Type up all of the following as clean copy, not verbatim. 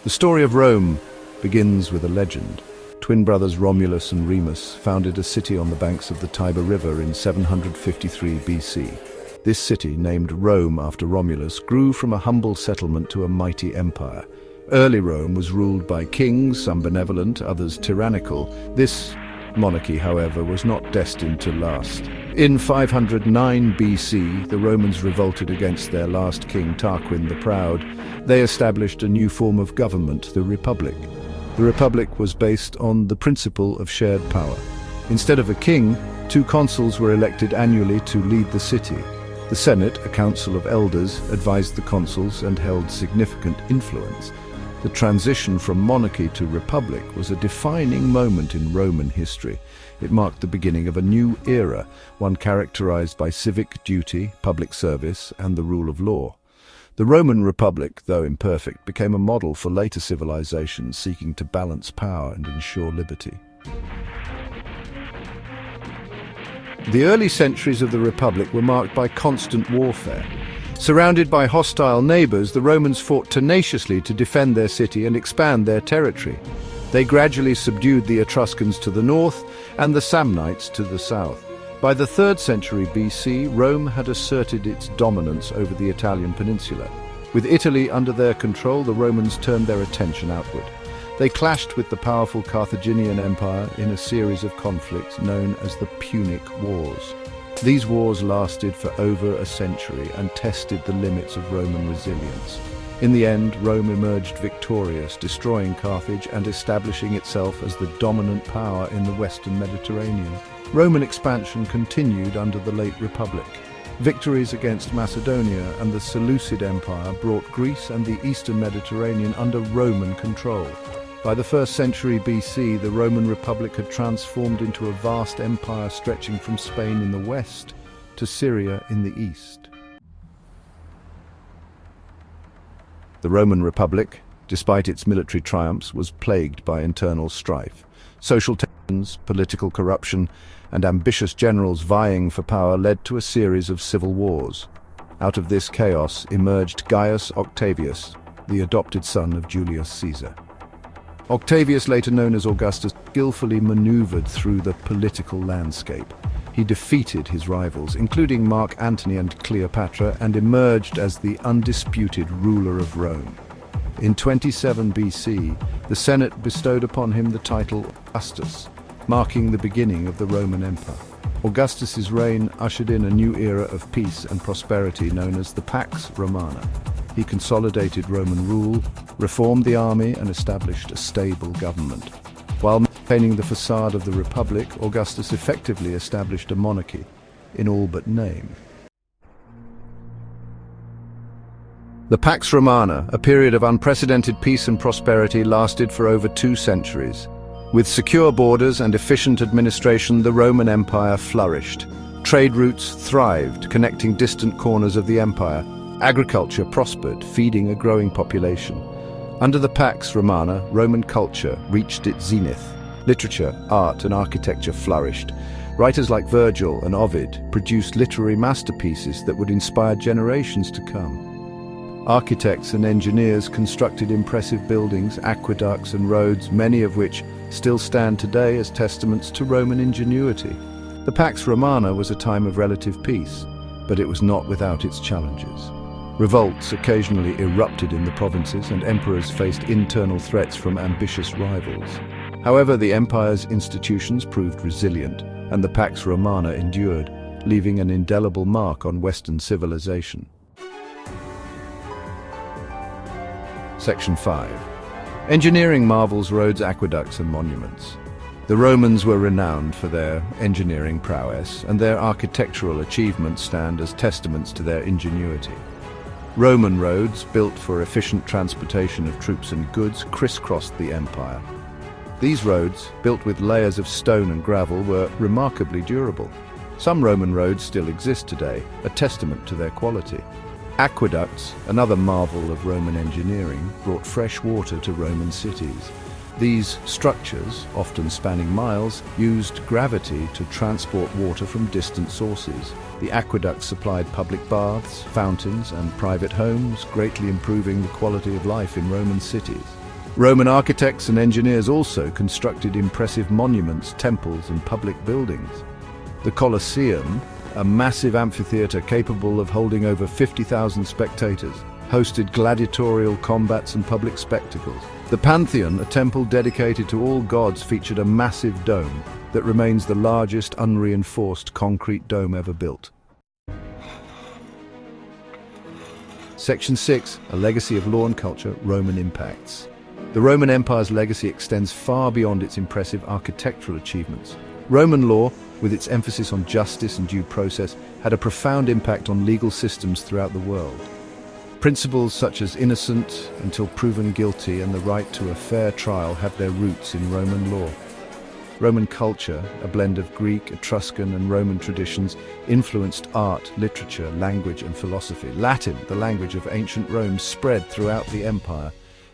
The story of Rome begins with a legend. Twin brothers Romulus and Remus founded a city on the banks of the Tiber River in 753 BC. This city, named Rome after Romulus, grew from a humble settlement to a mighty empire. Early Rome was ruled by kings, some benevolent, others tyrannical. This monarchy, however, was not destined to last. In 509 BC, the Romans revolted against their last king, Tarquin the Proud. They established a new form of government, the Republic. The Republic was based on the principle of shared power. Instead of a king, 2 consuls were elected annually to lead the city. The Senate, a council of elders, advised the consuls and held significant influence. The transition from monarchy to republic was a defining moment in Roman history. It marked the beginning of a new era, one characterized by civic duty, public service, and the rule of law. The Roman Republic, though imperfect, became a model for later civilizations seeking to balance power and ensure liberty. The early centuries of the Republic were marked by constant warfare. Surrounded by hostile neighbors, the Romans fought tenaciously to defend their city and expand their territory. They gradually subdued the Etruscans to the north and the Samnites to the south. By the 3rd century BC, Rome had asserted its dominance over the Italian peninsula. With Italy under their control, the Romans turned their attention outward. They clashed with the powerful Carthaginian Empire in a series of conflicts known as the Punic Wars. These wars lasted for over a century and tested the limits of Roman resilience. In the end, Rome emerged victorious, destroying Carthage and establishing itself as the dominant power in the Western Mediterranean. Roman expansion continued under the late Republic. Victories against Macedonia and the Seleucid Empire brought Greece and the Eastern Mediterranean under Roman control. By the 1st century BC, the Roman Republic had transformed into a vast empire stretching from Spain in the west to Syria in the east. The Roman Republic, despite its military triumphs, was plagued by internal strife. Social tensions, political corruption, and ambitious generals vying for power led to a series of civil wars. Out of this chaos emerged Gaius Octavius, the adopted son of Julius Caesar. Octavius, later known as Augustus, skillfully maneuvered through the political landscape. He defeated his rivals, including Mark Antony and Cleopatra, and emerged as the undisputed ruler of Rome. In 27 BC, the Senate bestowed upon him the title Augustus, marking the beginning of the Roman Empire. Augustus's reign ushered in a new era of peace and prosperity known as the Pax Romana. He consolidated Roman rule, reformed the army, and established a stable government. While maintaining the facade of the Republic, Augustus effectively established a monarchy, in all but name. The Pax Romana, a period of unprecedented peace and prosperity, lasted for over 2 centuries. With secure borders and efficient administration, the Roman Empire flourished. Trade routes thrived, connecting distant corners of the empire. Agriculture prospered, feeding a growing population. Under the Pax Romana, Roman culture reached its zenith. Literature, art, and architecture flourished. Writers like Virgil and Ovid produced literary masterpieces that would inspire generations to come. Architects and engineers constructed impressive buildings, aqueducts, and roads, many of which still stand today as testaments to Roman ingenuity. The Pax Romana was a time of relative peace, but it was not without its challenges. Revolts occasionally erupted in the provinces, and emperors faced internal threats from ambitious rivals. However, the empire's institutions proved resilient, and the Pax Romana endured, leaving an indelible mark on Western civilization. Section 5. Engineering marvels, roads, aqueducts, and monuments. The Romans were renowned for their engineering prowess, and their architectural achievements stand as testaments to their ingenuity. Roman roads, built for efficient transportation of troops and goods, crisscrossed the empire. These roads, built with layers of stone and gravel, were remarkably durable. Some Roman roads still exist today, a testament to their quality. Aqueducts, another marvel of Roman engineering, brought fresh water to Roman cities. These structures, often spanning miles, used gravity to transport water from distant sources. The aqueducts supplied public baths, fountains, and private homes, greatly improving the quality of life in Roman cities. Roman architects and engineers also constructed impressive monuments, temples, and public buildings. The Colosseum, a massive amphitheater capable of holding over 50,000 spectators, hosted gladiatorial combats and public spectacles. The Pantheon, a temple dedicated to all gods, featured a massive dome that remains the largest unreinforced concrete dome ever built. Section 6, a legacy of law and culture, Roman impacts. The Roman Empire's legacy extends far beyond its impressive architectural achievements. Roman law, with its emphasis on justice and due process, had a profound impact on legal systems throughout the world. Principles such as innocent until proven guilty and the right to a fair trial have their roots in Roman law. Roman culture, a blend of Greek, Etruscan, and Roman traditions, influenced art, literature, language, and philosophy. Latin, the language of ancient Rome, spread throughout the empire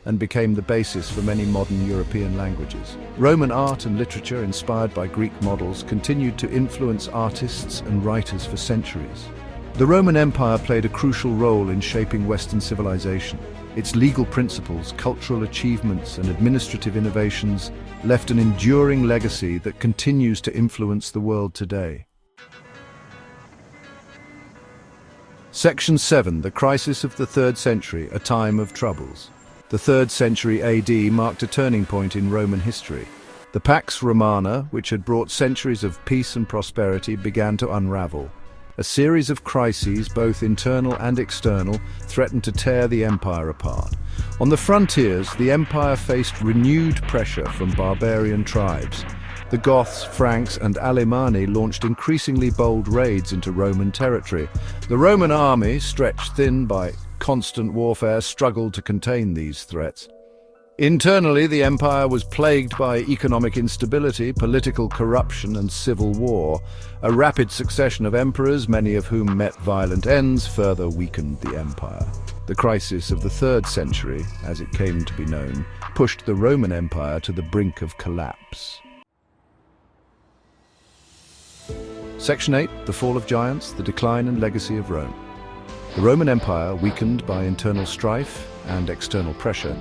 and became the basis for many modern European languages. Roman art and literature, inspired by Greek models, continued to influence artists and writers for centuries. The Roman Empire played a crucial role in shaping Western civilization. Its legal principles, cultural achievements, and administrative innovations left an enduring legacy that continues to influence the world today. Section 7, the crisis of the 3rd century, a time of troubles. The 3rd century AD marked a turning point in Roman history. The Pax Romana, which had brought centuries of peace and prosperity, began to unravel. A series of crises, both internal and external, threatened to tear the empire apart. On the frontiers, the empire faced renewed pressure from barbarian tribes. The Goths, Franks, and Alemanni launched increasingly bold raids into Roman territory. The Roman army, stretched thin by constant warfare, struggled to contain these threats. Internally, the empire was plagued by economic instability, political corruption, and civil war. A rapid succession of emperors, many of whom met violent ends, further weakened the empire. The crisis of the 3rd century, as it came to be known, pushed the Roman Empire to the brink of collapse. Section 8, the fall of giants, the decline and legacy of Rome. The Roman Empire, weakened by internal strife and external pressure,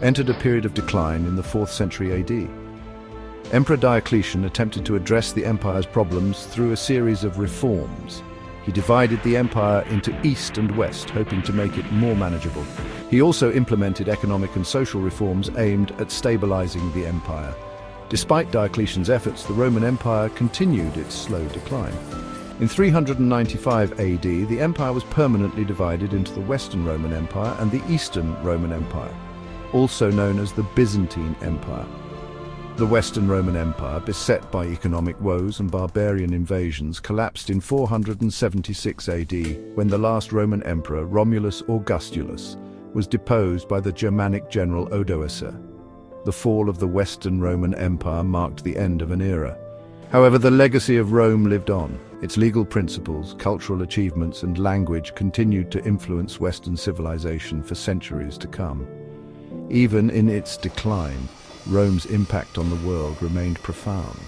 entered a period of decline in the 4th century AD. Emperor Diocletian attempted to address the empire's problems through a series of reforms. He divided the empire into east and west, hoping to make it more manageable. He also implemented economic and social reforms aimed at stabilizing the empire. Despite Diocletian's efforts, the Roman Empire continued its slow decline. In 395 AD, the empire was permanently divided into the Western Roman Empire and the Eastern Roman Empire, also known as the Byzantine Empire. The Western Roman Empire, beset by economic woes and barbarian invasions, collapsed in 476 AD when the last Roman emperor, Romulus Augustulus, was deposed by the Germanic general Odoacer. The fall of the Western Roman Empire marked the end of an era. However, the legacy of Rome lived on. Its legal principles, cultural achievements, and language continued to influence Western civilization for centuries to come. Even in its decline, Rome's impact on the world remained profound.